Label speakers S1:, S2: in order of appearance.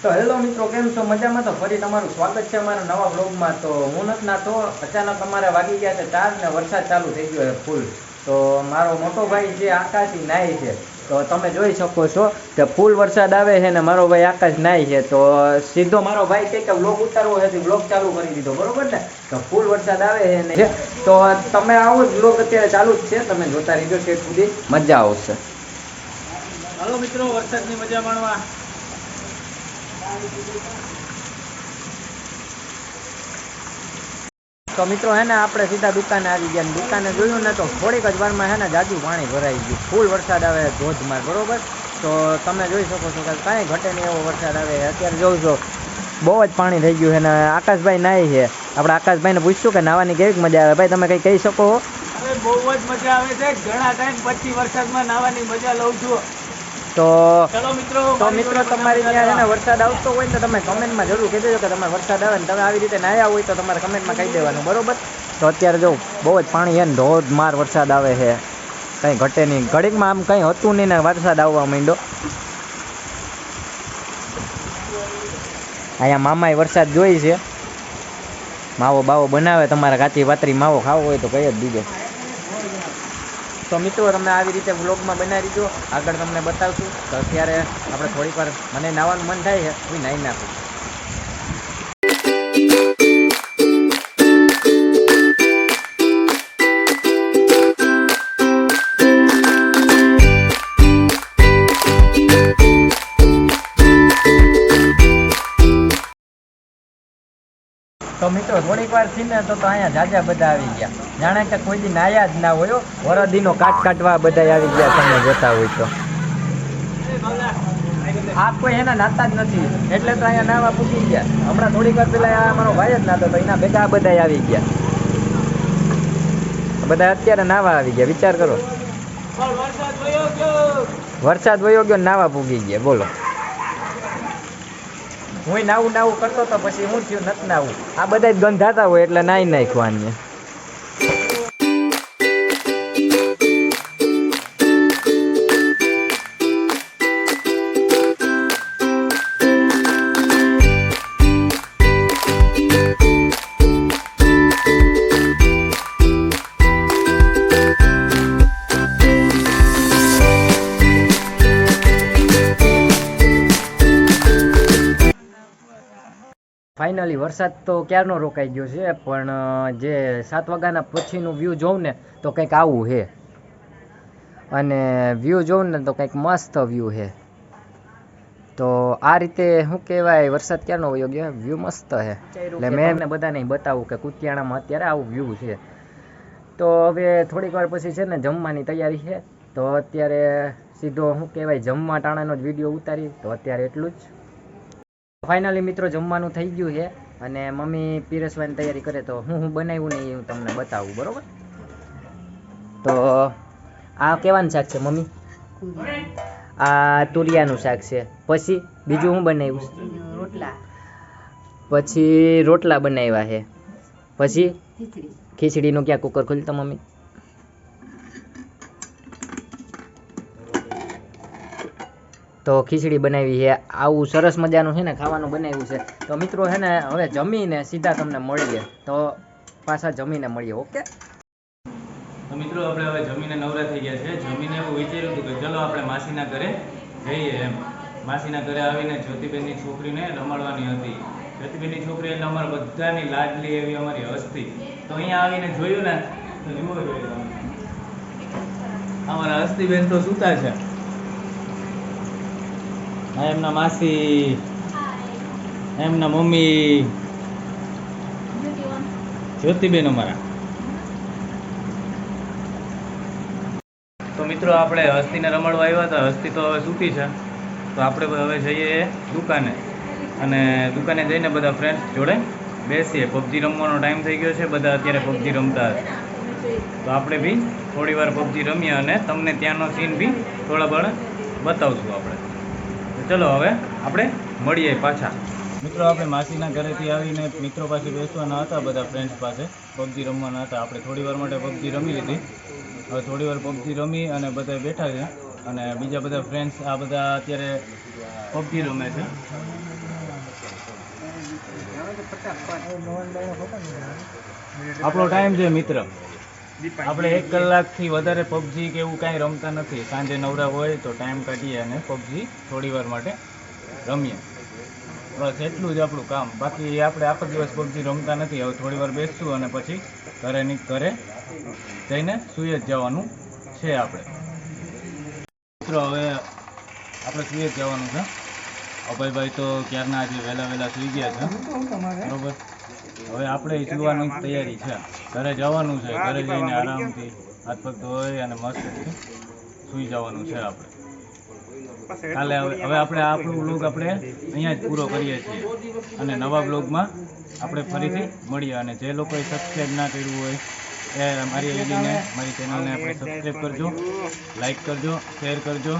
S1: તો હેલો મિત્રો, કેમ છો? મજામાં? તો ફરી તમારું સ્વાગત છે અમારા નવા બ્લોગમાં. તો હું નથી નાતો, અચાનક અમારે વાગી ગયા છે 4 ને વરસાદ ચાલુ થઈ ગયો છે ફૂલ. તો મારો મોટો ભાઈ જે આકાશી નાય છે, તો તમે જોઈ શકો છો કે ફૂલ વરસાદ આવે છે ને મારો ભાઈ આકાશ નાય છે. તો સીધો મારો ભાઈ કે બ્લોગ ઉતારવો છે, બ્લોગ ચાલુ કરી દીધો, બરોબર ને? તો ફૂલ વરસાદ આવે છે ને, તો તમે આવો જ બ્લોગ અત્યારે ચાલુ જ છે, તમે જોતા રહીજો, શેઠ સુધી મજા આવશે.
S2: હાલો મિત્રો, વરસાદની મજા માણવા.
S1: તો મિત્રો હે ને આપણે સીધા દુકાને આવી ગયા. દુકાને જોયું ને તો થોડીક જ વારમાં હે ને જાજુ પાણી ભરાઈ ગયું. ફૂલ વરસાદ આવે ધોધમાર, બરોબર? તો તમે જોઈ શકો છો કે કાંઈ ઘટે નહીં એવો વરસાદ આવે. અત્યારે જોઉં છો બહુ જ પાણી થઈ ગયું છે ને આકાશભાઈ નાય છે. આપણે આકાશભાઈને પૂછશું કે નાવાની કેવી મજા આવે. ભાઈ તમે કંઈ કહી શકો?
S2: અરે બહુ જ મજા આવે છે, ઘણા ટાઈમ પછી વરસાદમાં નાવાની મજા લઉં છું.
S1: તો
S2: ચલો મિત્રો,
S1: તમારી ત્યાં છે ને વરસાદ આવતો હોય ને તો તમે કમેન્ટમાં જરૂર કહી દેજો કે તમારે વરસાદ આવે ને તમે આવી રીતે નાયા હોય તો તમારે કમેન્ટમાં કહી દેવાનું, બરોબર? તો અત્યારે જો બહુ જ પાણી છે ને ધોધમાર વરસાદ આવે છે, કંઈ ઘટે નહીં. ઘડીકમાં આમ કંઈ હતું નહીં ને વરસાદ આવવા માંડ્યો. અહીંયા મામાએ વરસાદ જોઈ છે, માવો બાવો બનાવે. તમારે કાચી પાતરી માવો ખાવો હોય તો કહી જ દીધો. તો મિત્રો તમે આવી રીતે વ્લોગમાં બનાવી દીધો, આગળ તમને બતાવશું. તો અત્યારે આપણે થોડીક વાર, મને નાવાનું મન થાય છે, હું નાહી નાખું. તો મિત્રો થોડીક વાર થી ને તો અહીંયા જાજા બધા આવી ગયા, જાણે કે કોઈ દી નાયા જ ના હોય. વરદીનો કાટવા બધા આવી ગયા, તમે જોતા હોય તો. આ કોઈ એના નાતા જ નથી, એટલે તો અહીંયા નાવા પૂકી ગયા. હમણાં થોડીક વાર પેલા અમારો ભાઈ જ નાતો, તો એના ભેગા બધા આવી ગયા. બધા અત્યારે નાવા આવી ગયા, વિચાર કરો. વરસાદ વયો ગયો, નાવા પૂગી ગયા, બોલો. હું નાવું કરતો તો પછી હું થયું નથી નાવું. આ બધા જ ગંધાતા હોય એટલે નાઈ નાખવાની. ફાઇનલી વરસાદ તો ક્યારનો રોકાઈ ગયો છે, પણ જે 7 વાગ્યાના પછીનું વ્યૂ જોઉં ને તો કંઈક આવું છે. અને વ્યૂ જોઉં ને તો કંઈક મસ્ત વ્યૂ છે. તો આ રીતે શું કહેવાય, વરસાદ ક્યારનો વયો ગયો, વ્યૂ મસ્ત છે. એટલે મેં એમને બધાને બતાવું કે કુતિયાણામાં અત્યારે આવું વ્યૂ છે. તો હવે થોડીક વાર પછી છે ને જમવાની તૈયારી છે. તો અત્યારે સીધો શું કહેવાય જમવા ટાણાનો જ વિડીયો ઉતારી. તો અત્યારે એટલું જ. ફાઇનલી મિત્રો જમવાનું થઈ ગયું છે અને મમ્મી પીરસવાની તૈયારી કરે. તો હું બનાવ્યું ને એ હું તમને બતાવું, બરોબર? તો આ કેવાનું શાક છે મમ્મી? આ તુરિયાનું શાક છે. પછી બીજું હું બનાવ્યું? રોટલા. પછી રોટલા બનાવ્યા છે. પછી ખીચડીનું ક્યાં કુકર ખોલતો મમ્મી? તો ખીચડી બનાવી છે. આવું સરસ મજાનું છે ને ખાવાનું બનાવ્યું છે. તો મિત્રો છે ને હવે જમીને સીધા તમને મળીએ. તો પાછા જમીને મળીએ, ઓકે?
S2: તો મિત્રો આપણે હવે જમીને નવરા થઈ ગયા છે. જમીને એવું વિચાર્યું હતું કે ચલો આપણે માસીના ઘરે જઈએ એમ. માસીના ઘરે આવીને જ્યોતિબેનની છોકરીને રમાડવાની હતી. જ્યોતિબેનની છોકરી એટલે અમારા બધાની લાડલી એવી અમારી હસ્તી. તો અહીંયા આવીને જોયું ને તો જોયું અમારા હસ્તીબેન તો સૂતા છે. એમના માસી, એમના મમ્મી, જ્યોતિબેન અમારા. તો મિત્રો આપણે હસ્તીને રમાડવા આવ્યા હતા. હસ્તી તો હવે સૂતી છે. તો આપણે હવે જઈએ દુકાને, અને દુકાને જઈને બધા ફ્રેન્ડ્સ જોડે બેસીએ. પબજી રમવાનો ટાઈમ થઈ ગયો છે, બધા અત્યારે પબજી રમતા હશે. તો આપણે બી થોડી વાર પબજી રમીએ અને તમને ત્યાંનો સીન બી થોડા ઘણા બતાવશું આપણે. ચલો હવે આપણે મળીએ પાછા. મિત્રો આપણે માસીના ઘરેથી આવીને મિત્રો પાસે બેસવાના હતા, બધા ફ્રેન્ડ્સ પાસે પબજી રમવાના હતા. આપણે થોડી વાર માટે પબજી રમી લીધી. હવે થોડી વાર પબજી રમી અને બધા બેઠા છે, અને બીજા બધા ફ્રેન્ડ્સ આ બધા અત્યારે પબજી રમે છે. આપણો ટાઈમ છે મિત્ર. આપણે 1 કલાકથી વધારે પબજી કે એવું કાંઈ રમતા નથી. સાંજે નવરા હોય તો ટાઈમ કાઢીએ અને પબજી થોડી વાર માટે રમીએ. બસ એટલું જ આપણું કામ. બાકી આપણે આખો દિવસ પબજી રમતા નથી. હવે થોડી વાર બેસશું અને પછી ઘરે જઈને સૂઈ જ જવાનું છે આપણે. મિત્રો હવે આપણે સૂઈ જ જવાનું છે. અભયભાઈ તો ક્યારના આજે વહેલા સૂઈ ગયા છે, બરોબર. હવે આપણે સૂવાની તૈયારી છે. ઘરે જવાનું છે. ઘરે જઈને આરામથી હાથ પગ ધોઈ અને મસ્ત સૂઈ જવાનું છે આપણે. કાલે હવે આપણે આપણું બ્લોગ આપણે અહીંયા જ પૂરો કરીએ છીએ અને નવા બ્લોગમાં આપણે ફરીથી મળીએ. અને જે લોકોએ સબસ્ક્રાઈબ ના કર્યું હોય એ મારી ચેનલને આપણે સબસ્ક્રાઈબ કરજો, લાઈક કરજો, શેર કરજો.